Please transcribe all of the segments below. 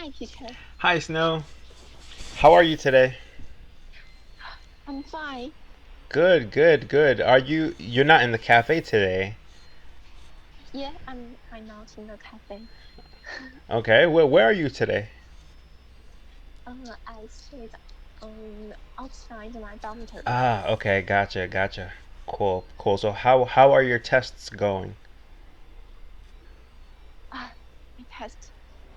Hi, teacher. Hi, Snow. How are you today? I'm fine. Good, good, good. You're not in the cafe today? Yeah, I'm right now in the cafe. Okay. Well, where are you today? I sit outside my dormitory. Ah, okay. Gotcha, gotcha. Cool, cool. So how are your tests going? Ah, my test.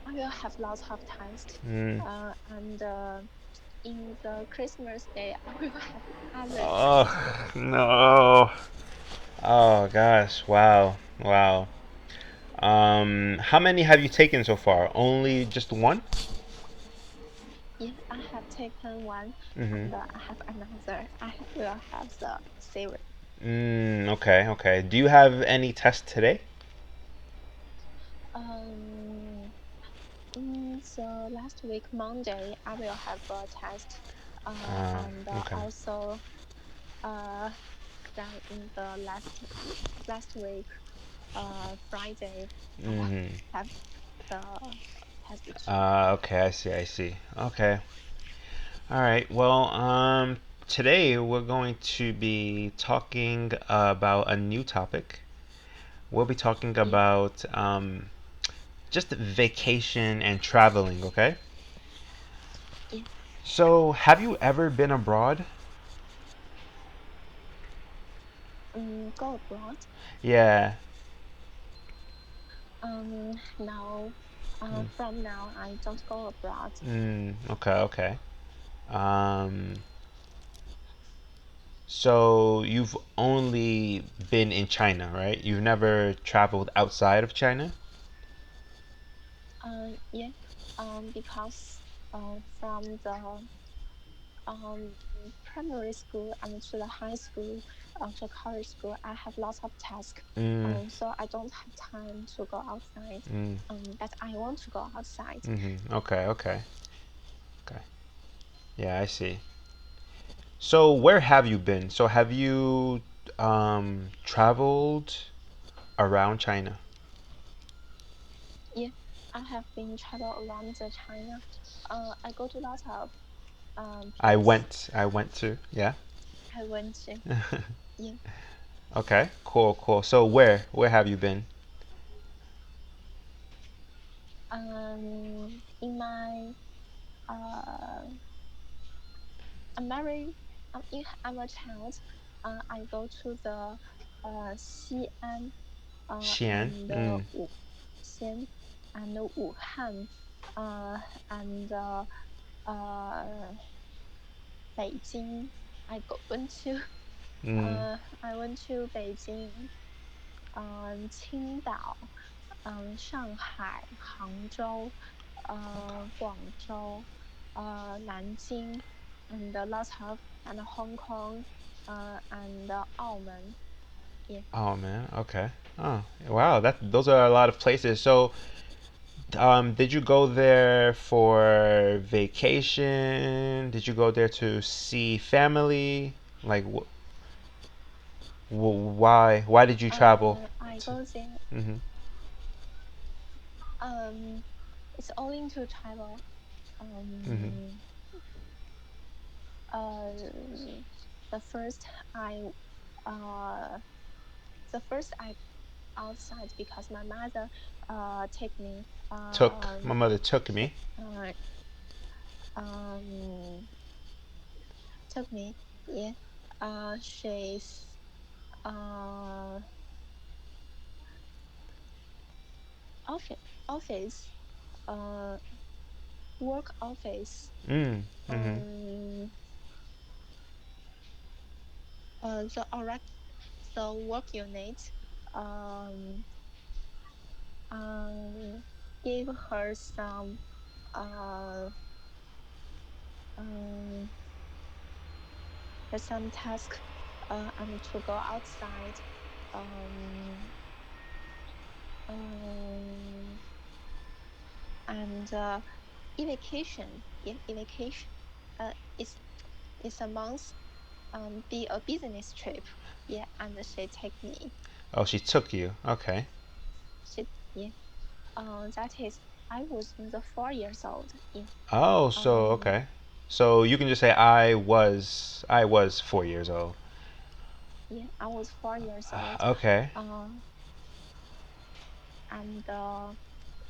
I will have lots of tests. Mm. And in the Christmas day, I will have other tests. Oh, no. Oh gosh. Wow. Wow. How many have you taken so far? Only just one? Yeah, I have taken one, Mm-hmm. and I have another. Will have the series. Okay, okay. Do you have any tests today? Um, In the last week, Monday, I will have a test, and Okay. also then in the last week, Friday, I will Mm-hmm. have the test too. Okay, I see, I see. Okay. All right. Well, today we're going to be talking about a new topic. We'll be talking Yeah, about just vacation and traveling, okay? yeah. So, have you ever been abroad? Go abroad. Yeah. Now, Mm, from now, I don't go abroad. okay, okay. Um, so you've only been in China, right? You've never traveled outside of China? Yeah. Because from the um, primary school and to the high school, to college school, I have lots of tasks. Mm, So I don't have time to go outside. mm, But I want to go outside. okay, okay, okay. Yeah, I see. So where have you been? So have you traveled around China? Yeah, I have been travel around the China. I go to lots of place. I went to, yeah. I went to. Yeah. Okay, cool, cool. So where have you been? In my uh, I'm very I'm a child. I go to the Xi'an Xi'an. and Xi'an and Wuhan and uh, Beijing. Went to Mm, I went to Beijing, 青岛, 上海, 杭州, 广州, 南京, and lots of and Hong Kong, and 澳门. Yeah. oh man, okay. Oh, wow, that those are a lot of places. So, did you go there for vacation? Did you go there to see family? Like, why did you travel I to? go there. Hmm. Um, it's owing to travel. Hmm. Um, uh, the first I uh the first I outside because my mother take me My mother took me. uh, um took me. Yeah. She's uh office office uh work office, Mm. Hmm. um the the work unit, um um gave her some uh um some task, and to go outside, um um and evacation. Yeah, evacation. It's a month, be a business trip. Yeah, and she take me. Oh, she took you. Okay. She, yeah. That is. I was in the 4 years old. Yeah. Oh, so Um. okay. So you can just say I was 4 years old. Yeah. I was 4 years old. Okay. Uh. And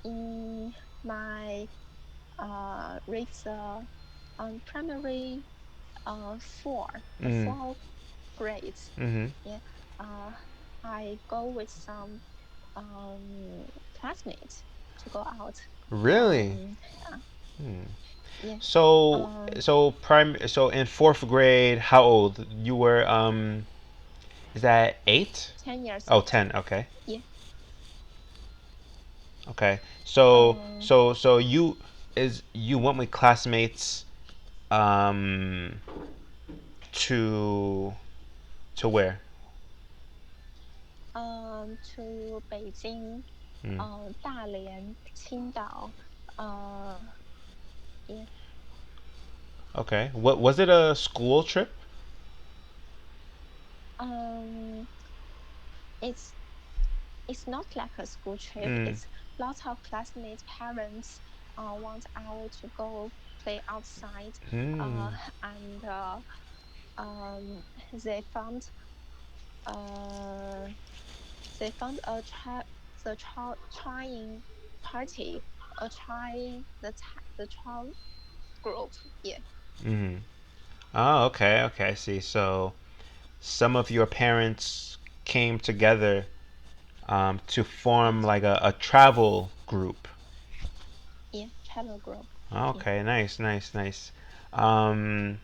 in my reached primary Mm. four grades. Mm-hmm. Yeah. Uh. I go with some classmates to go out. Really? Um. uh, Hmm. yeah. So Um. so in fourth grade, how old? You were is that 8? 10 years Oh, old. 10. Okay. Yeah. Okay. So Um. so you went with classmates um to where? To Beijing, Mm. 大连, 青岛, uh, yeah. Okay. What was it, a school trip? Um, it's it's not like a school trip. Mm. It's lots of classmates, parents, want our to go play outside, Mm. uh, and um, they found uh, they found trying party, trying the child group. Yeah. Mm. Oh, okay. Okay. I see. So some of your parents came together to form Yes. like a travel group. Yeah. Travel group. Yeah. Okay, nice, nice, nice. Um,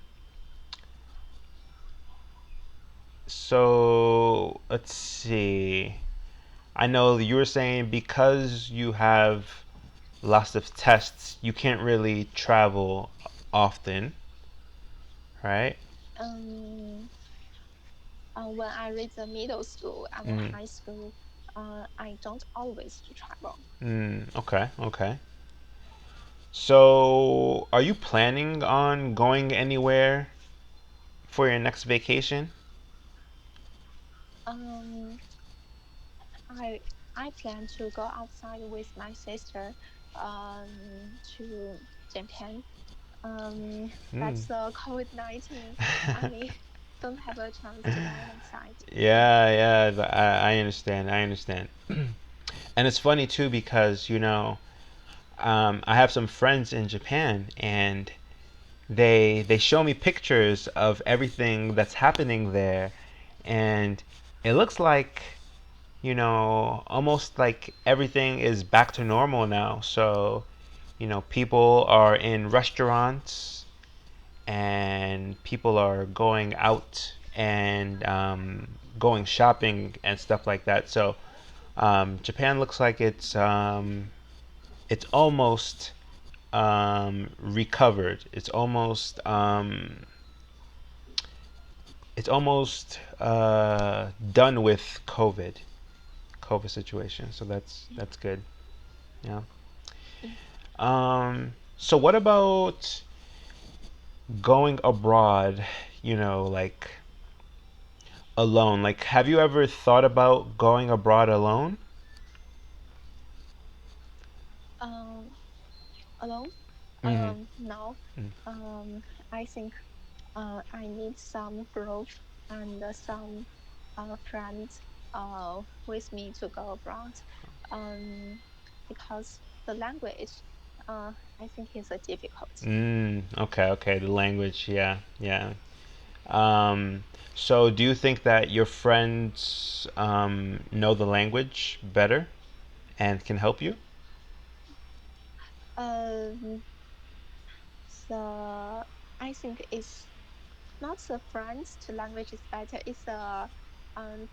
so let's see. I know you were saying because you have lots of tests, you can't really travel often, right? Um. When I reach the middle school and the Mm, high school, I don't always to travel. okay, okay. So, are you planning on going anywhere for your next vacation? Um, I I plan to go outside with my sister, to Japan. But Mm. the COVID-19, I don't have a chance to go outside. Yeah. Yeah, yeah, I understand. I understand. And it's funny too because, I have some friends in Japan and they show me pictures of everything that's happening there and it looks like, almost like everything is back to normal now. So, people are in restaurants and people are going out and going shopping and stuff like that. So Japan looks like it's almost recovered. It's almost done with COVID situation. So that's good. Yeah. Yeah. So what about going abroad? Like alone. Like, have you ever thought about going abroad alone? Um, Alone? Mm-hmm. No. Um, I think I need some growth and some friends with me to go abroad, um, because the language, I think is a difficult. Okay, okay. The language, yeah, yeah. Um, so do you think that your friends know the language better and can help you? Um, the I think it's not the friends to language is better. It's a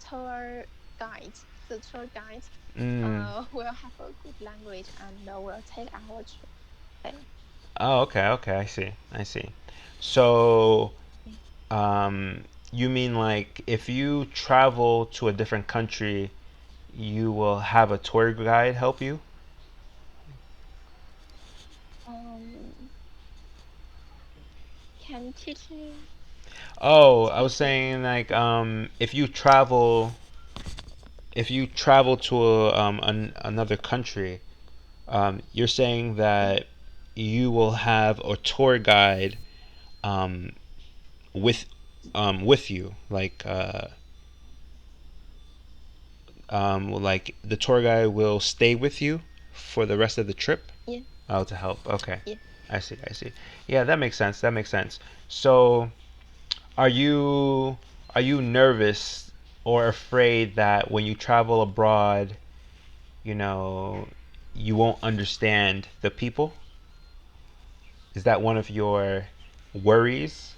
tour guide. The tour guide Mm. will have a good language and will take our trip there. Oh, okay, okay. I see. I see. So, Yeah. you mean like if you travel to a different country, you will have a tour guide help you? Um, can teaching Oh, I was teaching saying like if you travel to another country, You're saying yeah, that you will have a tour guide um, with with you, like the tour guide will stay with you for the rest of the trip. yeah, Oh, to help. Okay, yeah. I see. I see. Yeah, that makes sense. That makes sense. So, are you nervous or afraid that when you travel abroad, you know, you won't understand the people? Is that one of your worries?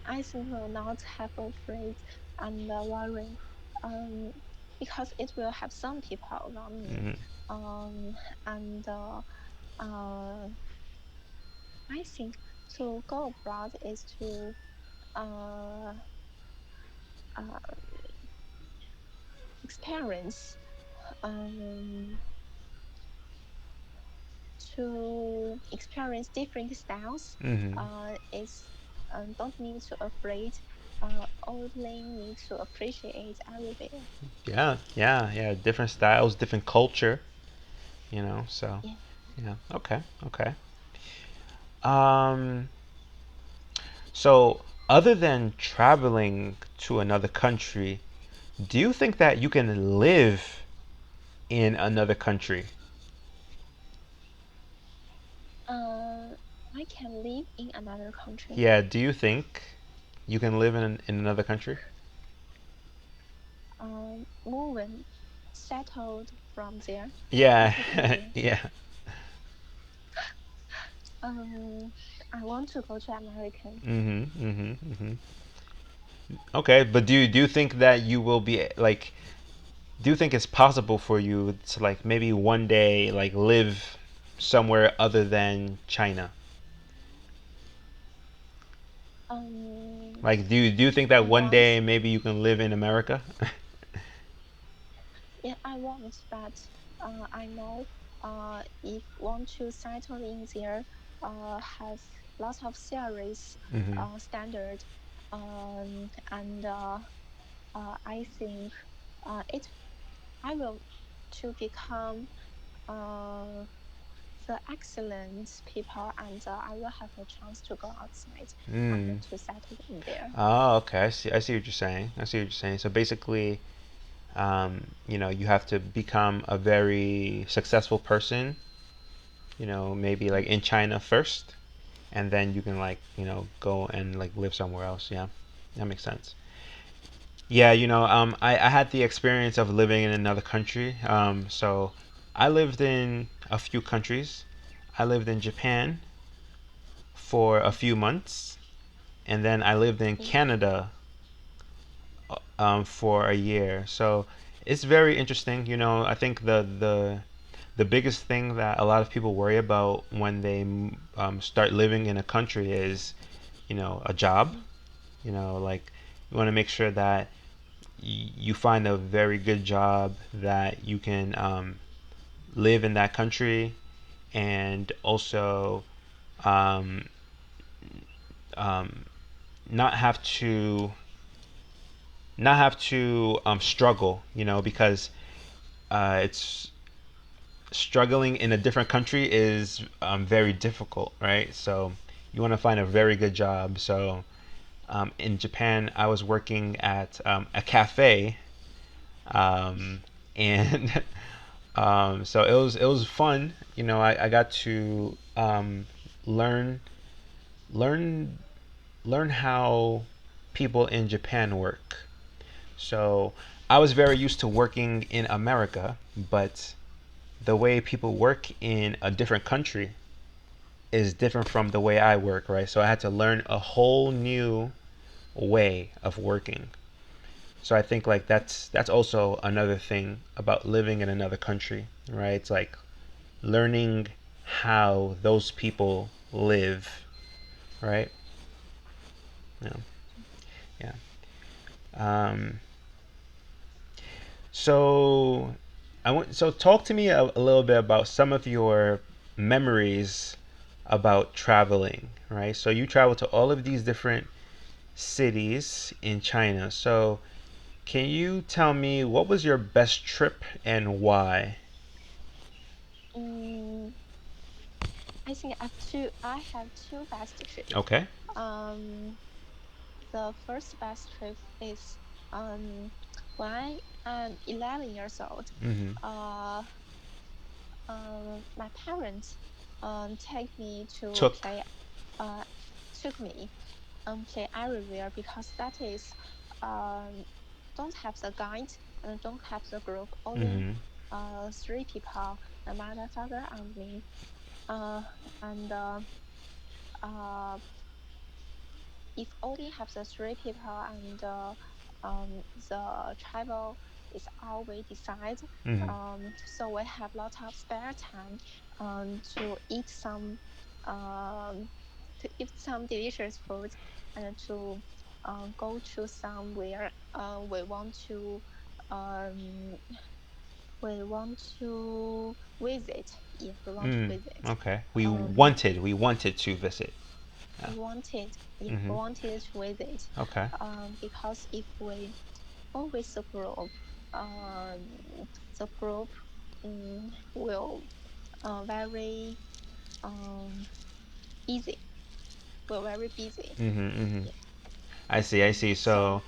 I think will not have afraid and worry, um, because it will have some people around me, Mm, um, and uh, I think to go abroad is to uh, uh, experience, um, different styles. mm-hmm. Is don't need to afraid. Only need to appreciate everywhere. Yeah, yeah, yeah. Different styles, different culture. So Yeah. yeah. Okay, okay. Um, so other than traveling to another country, do you think that you can live in another country? Uh, I can live in another country. Yeah, do you think you can live in another country? Moving, settled from there, Yeah, settled in there. yeah. Um, I want to go to American. Mhm, mhm, mhm. Okay, but do you think that you will be like do you think it's possible for you to like maybe one day like live somewhere other than China? Um, Like do you think that I one day want, maybe you can live in America? yeah, I want, but I know if want to settle in there, have lots of serious Mhm. standard, and I think it I will to become uh the excellent people, and I will have a chance to go outside and Mm. to settle in there. Oh, okay. I see what you're saying. I see what you're saying. So basically, you have to become a very successful person, maybe like Yeah. in China first, and then you can like, go and like live somewhere else. Yeah, that makes sense. Yeah, I had the experience of living in another country. So I lived in a few countries. I lived in Japan for a few months, and then I lived in Yeah. Canada for a year. So it's very interesting. I think the biggest thing that a lot of people worry about when they start living in a country is, a job. Yeah. Like you want to make sure that you find a very good job that you can live in that country and also um, um, not have to struggle, because it's struggling in a different country is very difficult, right? So you want to find a very good job. So in Japan, I was working at a cafe, um, and so it was fun. I got to learn learn learn how people in Japan work. So I was very used to working in America, but the way people work in a different country is different from the way I work, right? So I had to learn a whole new way of working. So I think like that's also another thing about living in another country, right? It's like learning how those people live, right? Yeah, yeah. Um, so talk to me a little bit about some of your memories about traveling, right? So you travel to all of these different cities in China. So Can you tell me what was your best trip and why? Mm, I think I have two best trip. Okay. Um, the first best trip is um when I'm 11 years old. Mm-hmm. Uh, my parents take me to Took. play uh took me play everywhere because that is um don't have the guide and don't have the group, only Mm-hmm. three people, my mother, father, and me. Uh, and uh, if only have the three people and the travel is all we decide. Mm-hmm. So we have lot of spare time to eat some um, delicious food and to go to somewhere um, we want to visit. Yeah, we want to Mm. visit. Okay. We Um, wanted. We wanted to visit. Yeah. wanted yeah Mm-hmm. wanted to visit Okay. because if we always the group um the group will very um easy will very busy. Mm-hmm. Mm-hmm. Yeah. I see. I see. So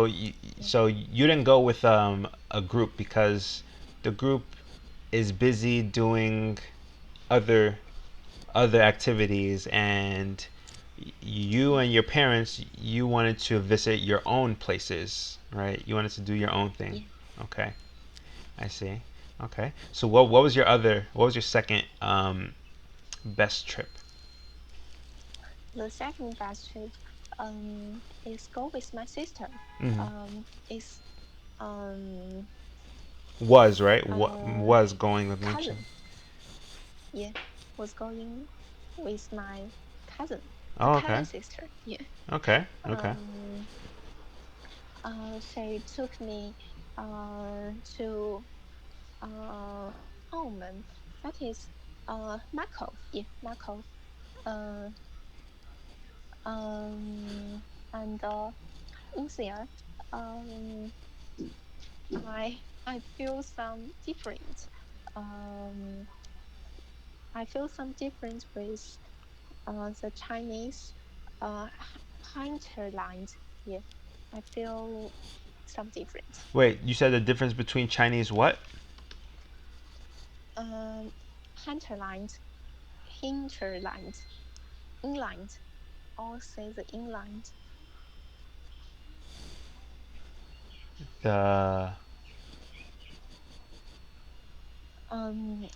yeah, So you didn't go with a group because the group is busy doing other other activities, and you yeah, and your parents, you wanted to visit your own places, right? You wanted to do your own thing. yeah. Okay, I see. Okay, so what was your second best trip? The second best trip is go with my sister. Hmm. Is um Was right? What uh was going with mention? cousin. Yeah, was going with my cousin, the Oh, okay, cousin sister. Yeah. okay, okay. Um, she took me to Auman. That is Markov. Yeah, Markov. Uh, and in there, um, I feel some different. Um, I feel some difference with the Chinese hinterland. Yeah, I feel some difference. Wait, you said the difference between Chinese what? Um, hinterland, hinterland, inland, or say the inland. The Um,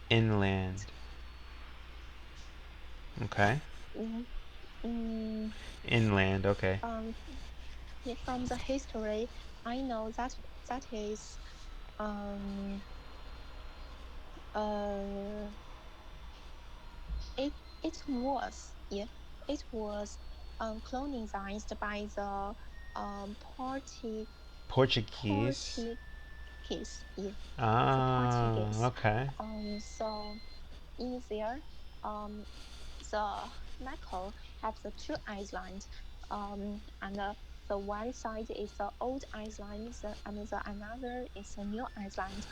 inland. Okay, mm, mm, inland. Okay. um, yeah, from the history, I know that that is um uh it it was yeah it was colonized by the Portuguese Portuguese. Portuguese yeah the Ah, Portuguese okay. so in there um the Mecca have the two islands and the one side is the old island and the another is the new island.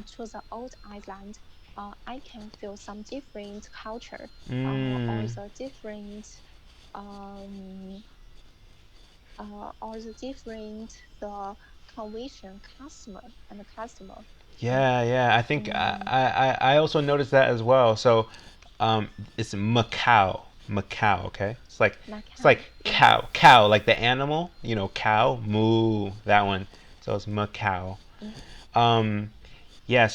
To the old island I can feel some different culture or Mm, the different um or the different the convention customer and the customer. Yeah. yeah, yeah. I think Mm, I also noticed that as well. So, um, it's Macau, Macau. Okay, it's like Macau. Yeah. cow, like the animal. You know, cow, moo, that one. So it's Macau. Yeah. Um, yeah.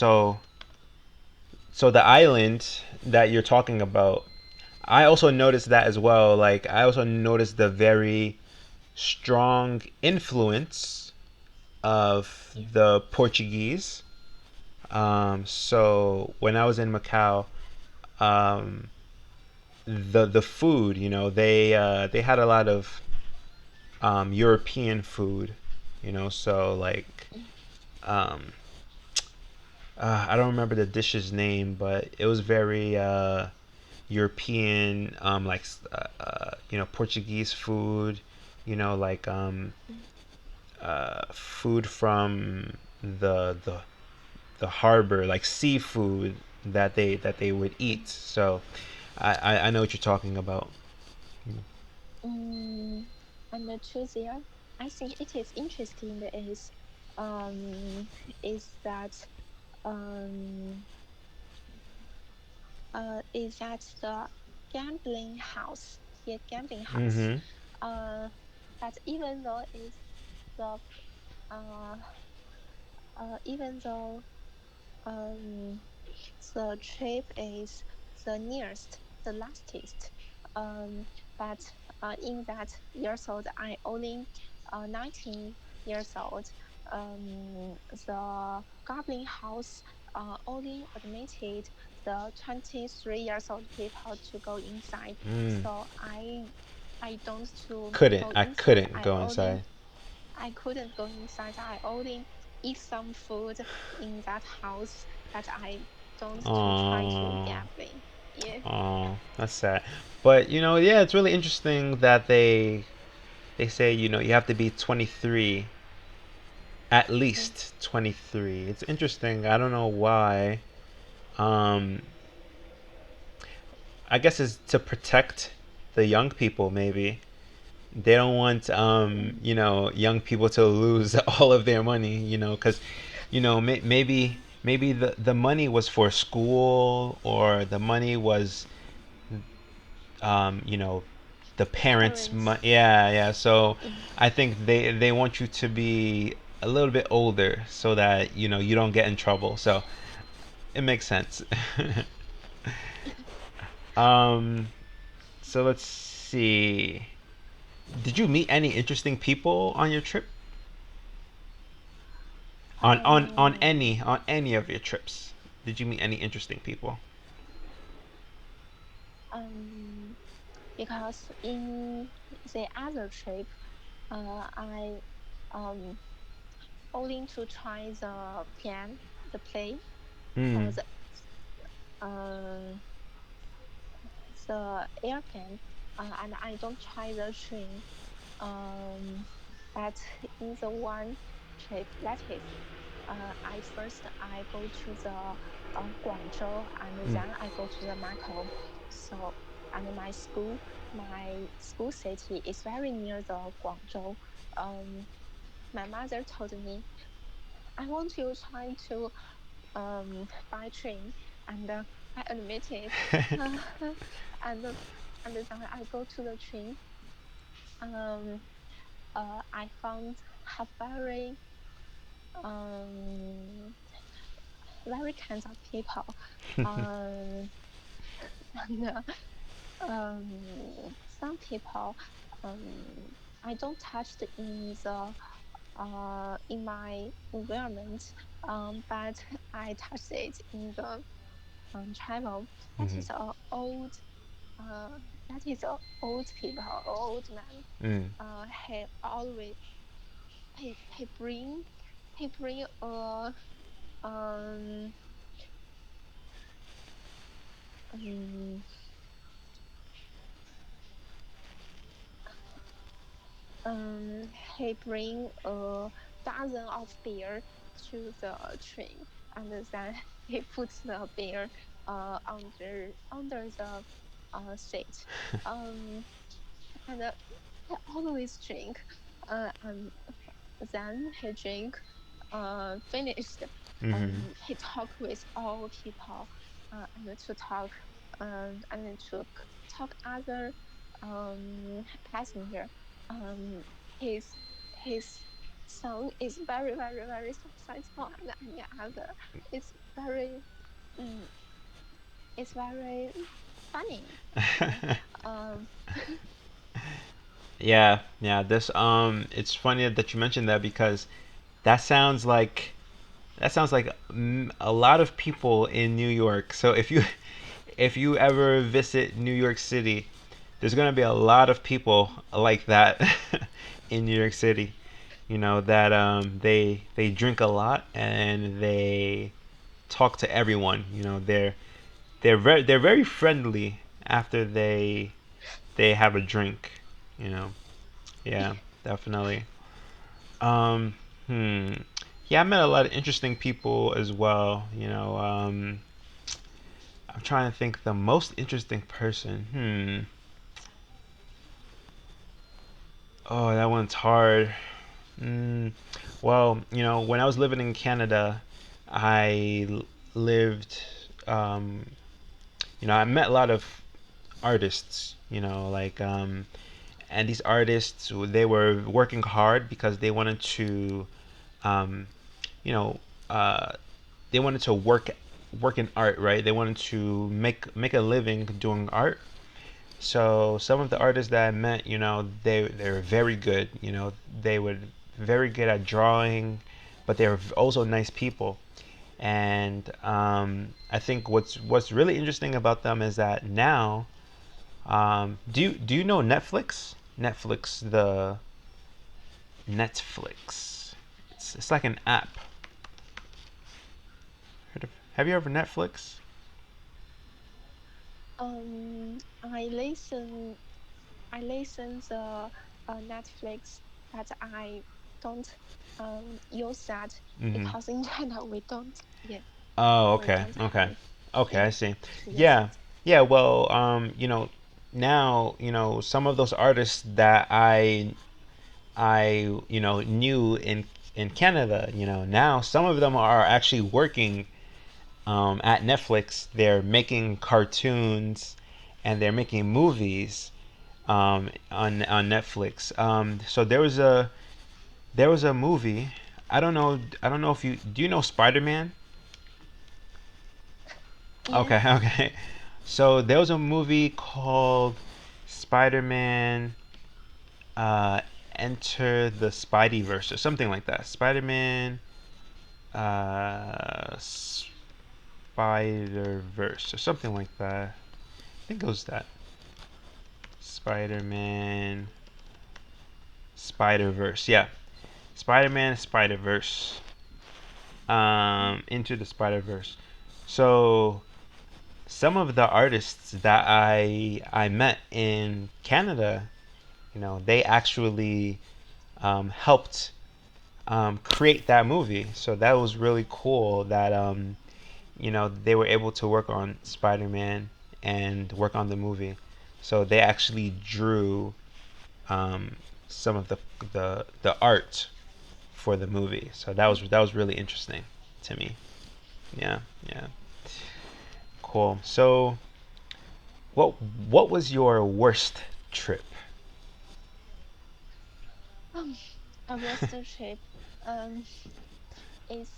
So the island that you're talking about, I also noticed that as well. Like I also noticed the very strong influence of Yeah. the Portuguese. So when I was in Macau, um, the food, you know, they had a lot of European food, you know, so like Yeah. um, I don't remember the dish's name, but it was very European, Portuguese food, like food from the the harbor, like seafood that they would eat. So I know what you're talking about. Mm, and the truth there, I think it is interesting um, is that um, is that the gambling house, here gambling house, Mm-hmm. uh, that even though is the uh, even though um the trip is the nearest, the lastest. Um, but in that years old, I only 19 years old. The Goblin House only admitted the 23 years old people to go inside. Mm. So I don't to Couldn't go I inside. couldn't go inside. I couldn't go inside. I only eat some food in that house that I don't to try to Oh, gambling. Yeah. oh, that's sad. But yeah, it's really interesting that they say you have to be 23, at Mm, least 23. It's interesting. I don't know why. Um, I guess it's to protect the young people. Maybe they don't want mm, young people to lose all of their money. Because maybe the money was for school, or the money was um, you know, the parents. parents. Yeah, yeah. So Mm. I think they want you to be a little bit older so that you don't get in trouble. So it makes sense. um, so let's see. Did you meet any interesting people on your trip? On any of your trips? Did you meet any interesting people? Um, because in the other trip, I um only to try the plane, Hmm. the um the airplane, and I don't try the train. Um, but in the one trip, that is, I go to the Guangzhou, and Hmm. then I go to the Macau. So and my school city is very near the Guangzhou. Um, my mother told me I want you try to by train, and I admitted, uh, and and then I go to the train. Um, I found a um very kinds of people. Um, and some people I don't touch in my environment, but I touch it in the travel. That Hmm. is a old uh that is a old people, old man. Hmm. He always he bring a um um Um, he bring a dozen of beer to the train, and then he puts the beer under the seat. Um, and he always drink. And then he drink finished. Hmm. He talk with all people, and to talk and to talk other passenger. Um, his his song is very successful, and any other. It's very mm, it's very funny. Yeah. Um. Yeah, yeah. It's funny that you mentioned that because that sounds like a lot of people in New York. So if you ever visit New York City, there's gonna be a lot of people like that in New York City. That they drink a lot and they talk to everyone. They're very friendly, after they have a drink. You know. Yeah, definitely. Um, hmm. Yeah, I met a lot of interesting people as well. I'm trying to think the most interesting person. Oh, that one's hard. Mm, well, when I was living in Canada, I lived, um, I met a lot of artists, and these artists, they were working hard because they wanted to, um, you know, uh, they wanted to work in art, right? They wanted to make a living doing art. So some of the artists that I met, they're very good. They were very good at drawing, but they were also nice people. And I think what's really interesting about them is that now, do you know Netflix? Netflix. It's like an app. Have you ever Netflix? I listen the Netflix, but I don't use that Mm-hmm. because in China we don't, yeah, Oh, we okay, don't okay, have, okay. yeah, I see. to use Yeah, it. yeah. Well, now some of those artists that I knew in Canada, now some of them are actually working at Netflix. They're making cartoons and they're making movies on Netflix. So there was a movie. I don't know if you do you know Spider Man. Yeah, Okay, okay. So there was a movie called Spider Man uh, Enter the Spideyverse or something like that. Spider Man Spider Verse or something like that. I think it was that. Spider Man Spider Verse. Yeah. Spider Man Spider Verse. Into the Spider Verse. So some of the artists that I met in Canada, they actually helped create that movie. So that was really cool that they were able to work on Spider-Man and work on the movie. So they actually drew um, some of the art for the movie. So that was really interesting to me. Yeah, yeah, cool. So what was your worst trip? um, a roster trip, um, is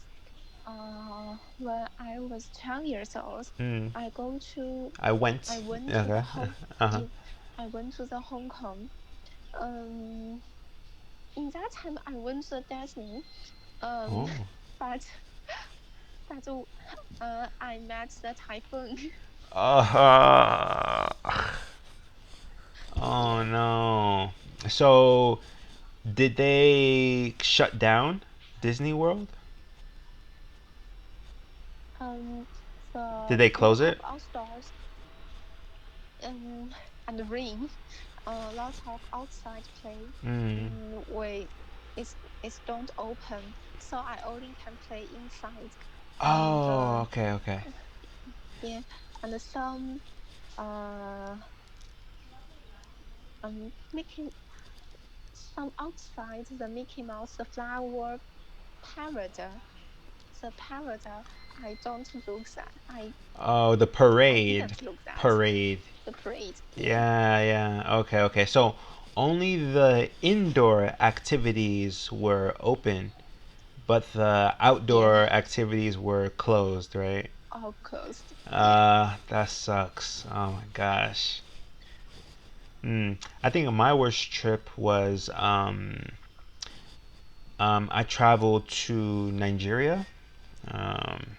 when I was 12 years old. Hmm. I go to, I I went. went to the Okay. Uh-huh. yeah, I went to the Hong Kong. Um, in that time I went to Disney. Um, Oh. but but I met the typhoon. Uh, oh Yeah. no. So did they shut down Disney World? Um, Did the they close lot of it? outdoors um and rain. Lots of outside play. Hmm. We it's don't open, so I only can play inside. And Oh, okay, okay. yeah, and some uh making some outside the Mickey Mouse the flower parade. The parade, I don't look that. Oh, the I parade. didn't look that. Parade. The parade, yeah. Yeah, yeah. Okay, okay. So only the indoor activities were open, but the Yeah, outdoor activities were closed, right? all closed. Yeah. That sucks. Oh my gosh. I think my worst trip was I traveled to Nigeria. Um,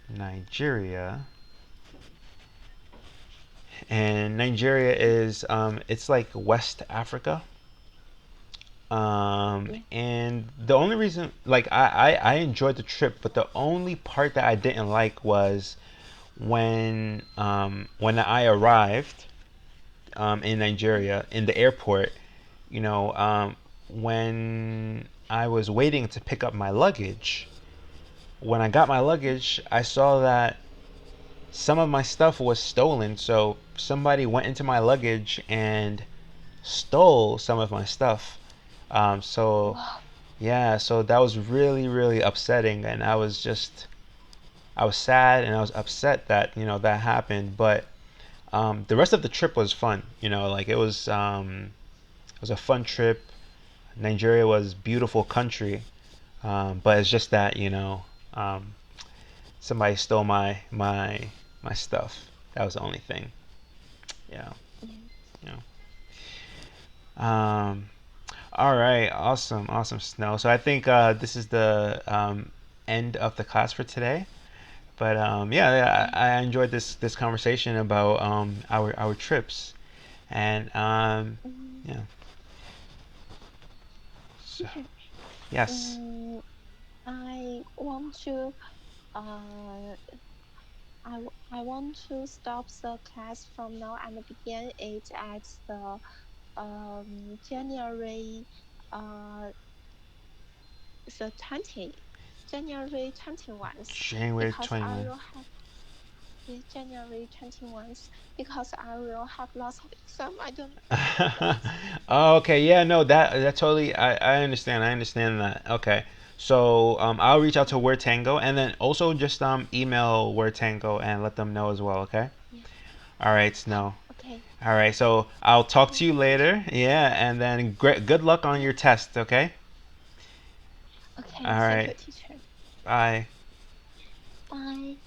Nigeria, and Nigeria is it's like West Africa. Yeah. And the only reason, like, I enjoyed the trip, but the only part that I didn't like was when I arrived in Mm, Nigeria in the airport, you know, when I was waiting to pick up my luggage, when I got my luggage, I saw that some of my stuff was stolen. So somebody went into my luggage and stole some of my stuff. So wow. yeah, so that was really, really upsetting, and I was sad and I was upset that that happened. But the rest of the trip was fun. Like it was a fun trip. Nigeria was beautiful country, but it's just that um, somebody stole my stuff. That was the only thing. Yeah, Yes. yeah. Um, all right, awesome, awesome, Snow. So I think this is the end of the class for today. But yeah, yeah, Yeah. I enjoyed this conversation about our trips, and Mm, yeah, so, teacher. yes. Mm, I want to uh I want to stop the class from now and begin it at the January uh the 20 January 21 January because I 21. will have yeah, January 21 because I will have lots of exam. I don't what. Oh, okay, yeah, no, that totally, I understand. I understand that. Okay, so I'll reach out to Word Tango, and then also just email Word Tango and let them know as well. Okay. Yeah. All right, Snow. Okay. All right, so I'll talk to Okay. you Thank you. later. Yeah, and then great, good luck on Yeah. your test. Okay. Okay. All Thank you, right. teacher. Bye. Bye.